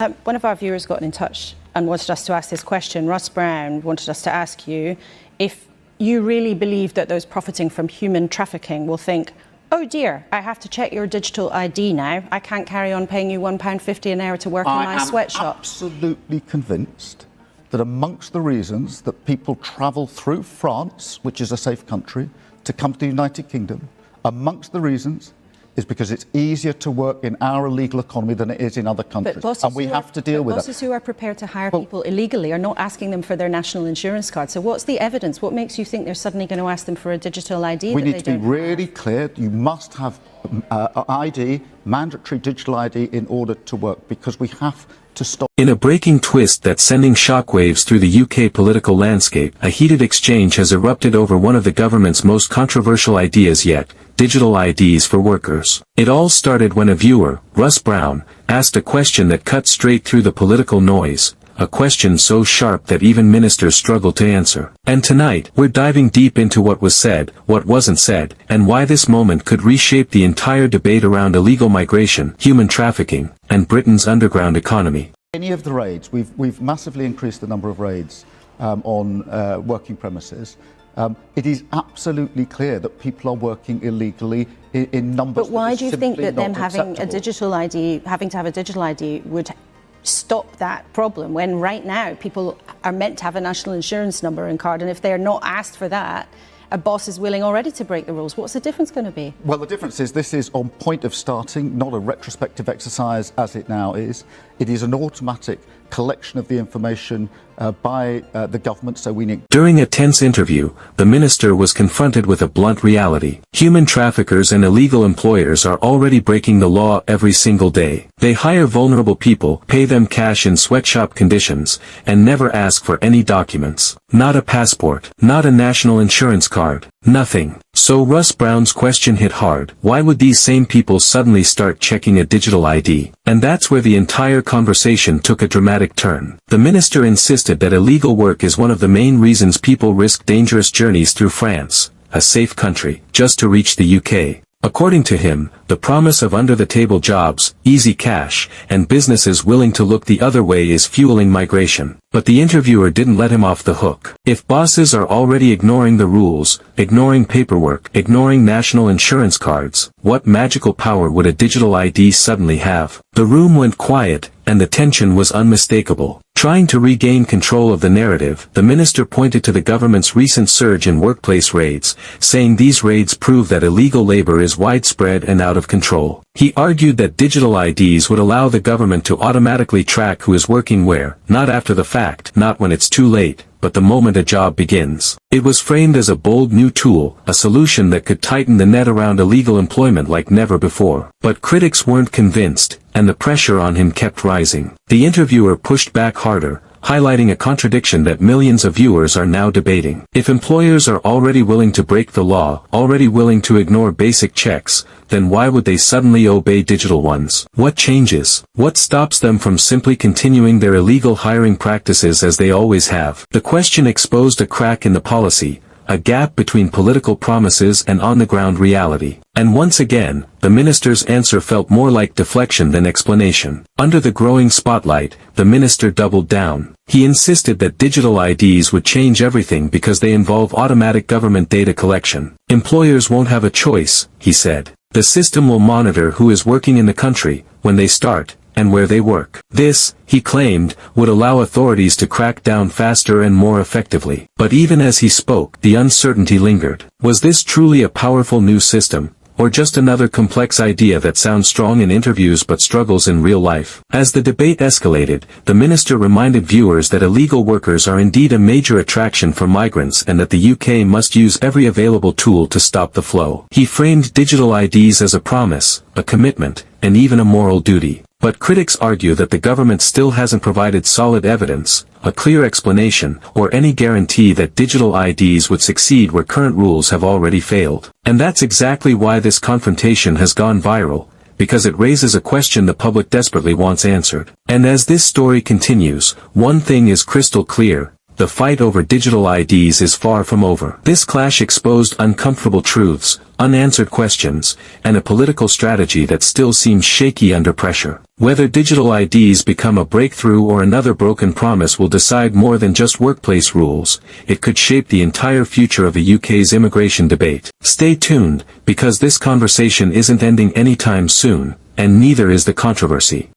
One of our viewers got in touch and wanted us to ask this question. Russ Brown wanted us to ask you if you really believe that those profiting from human trafficking will think, oh dear, I have to check your digital ID now. I can't carry on paying you £1.50 an hour to work in my sweatshop. I'm absolutely convinced that amongst the reasons that people travel through France, which is a safe country, to come to the United Kingdom, amongst the reasons is because it's easier to work in our illegal economy than it is in other countries. And we have to deal with it. Bosses who are prepared to hire people illegally are not asking them for their national insurance card. So what's the evidence? What makes you think they're suddenly going to ask them for a digital ID? We need to be really clear. You must have ID, mandatory digital ID, in order to work, because we have to stop. In a breaking twist that's sending shockwaves through the UK political landscape, a heated exchange has erupted over one of the government's most controversial ideas yet: digital IDs for workers. It all started when a viewer, Russ Brown, asked a question that cut straight through the political noise, a question so sharp that even ministers struggled to answer. And tonight, we're diving deep into what was said, what wasn't said, and why this moment could reshape the entire debate around illegal migration, human trafficking, and Britain's underground economy. Any of the raids, we've massively increased the number of raids on working premises. It is absolutely clear that people are working illegally in numbers. But why do you think that them having a digital ID, having to have a digital ID, would stop that problem, when right now people are meant to have a national insurance number and card, and if they're not asked for that, a boss is willing already to break the rules? What's the difference going to be? Well, the difference is this is on point of starting, not a retrospective exercise as it now is. It is an automatic collection of the information by the government, so we need... During a tense interview, the minister was confronted with a blunt reality. Human traffickers and illegal employers are already breaking the law every single day. They hire vulnerable people, pay them cash in sweatshop conditions, and never ask for any documents. Not a passport, not a national insurance card, nothing. So Russ Brown's question hit hard. Why would these same people suddenly start checking a digital ID? And that's where the entire conversation took a dramatic turn. The minister insisted that illegal work is one of the main reasons people risk dangerous journeys through France, a safe country, just to reach the UK. According to him, the promise of under-the-table jobs, easy cash, and businesses willing to look the other way is fueling migration. But the interviewer didn't let him off the hook. If bosses are already ignoring the rules, ignoring paperwork, ignoring national insurance cards, what magical power would a digital ID suddenly have? The room went quiet, and the tension was unmistakable. Trying to regain control of the narrative, the minister pointed to the government's recent surge in workplace raids, saying these raids prove that illegal labor is widespread and out of control. He argued that digital IDs would allow the government to automatically track who is working where, not after the fact, not when it's too late, but the moment a job begins. It was framed as a bold new tool, a solution that could tighten the net around illegal employment like never before. But critics weren't convinced, and the pressure on him kept rising. The interviewer pushed back harder, highlighting a contradiction that millions of viewers are now debating. If employers are already willing to break the law, already willing to ignore basic checks, then why would they suddenly obey digital ones? What changes? What stops them from simply continuing their illegal hiring practices as they always have? The question exposed a crack in the policy, a gap between political promises and on-the-ground reality. And once again, the minister's answer felt more like deflection than explanation. Under the growing spotlight, the minister doubled down. He insisted that digital IDs would change everything because they involve automatic government data collection. Employers won't have a choice, he said. The system will monitor who is working in the country, when they start, and where they work. This, he claimed, would allow authorities to crack down faster and more effectively. But even as he spoke, the uncertainty lingered. Was this truly a powerful new system, or just another complex idea that sounds strong in interviews but struggles in real life? As the debate escalated, the minister reminded viewers that illegal workers are indeed a major attraction for migrants and that the UK must use every available tool to stop the flow. He framed digital IDs as a promise, a commitment, and even a moral duty. But critics argue that the government still hasn't provided solid evidence, a clear explanation, or any guarantee that digital IDs would succeed where current rules have already failed. And that's exactly why this confrontation has gone viral, because it raises a question the public desperately wants answered. And as this story continues, one thing is crystal clear: the fight over digital IDs is far from over. This clash exposed uncomfortable truths, unanswered questions, and a political strategy that still seems shaky under pressure. Whether digital IDs become a breakthrough or another broken promise will decide more than just workplace rules. It could shape the entire future of the UK's immigration debate. Stay tuned, because this conversation isn't ending anytime soon, and neither is the controversy.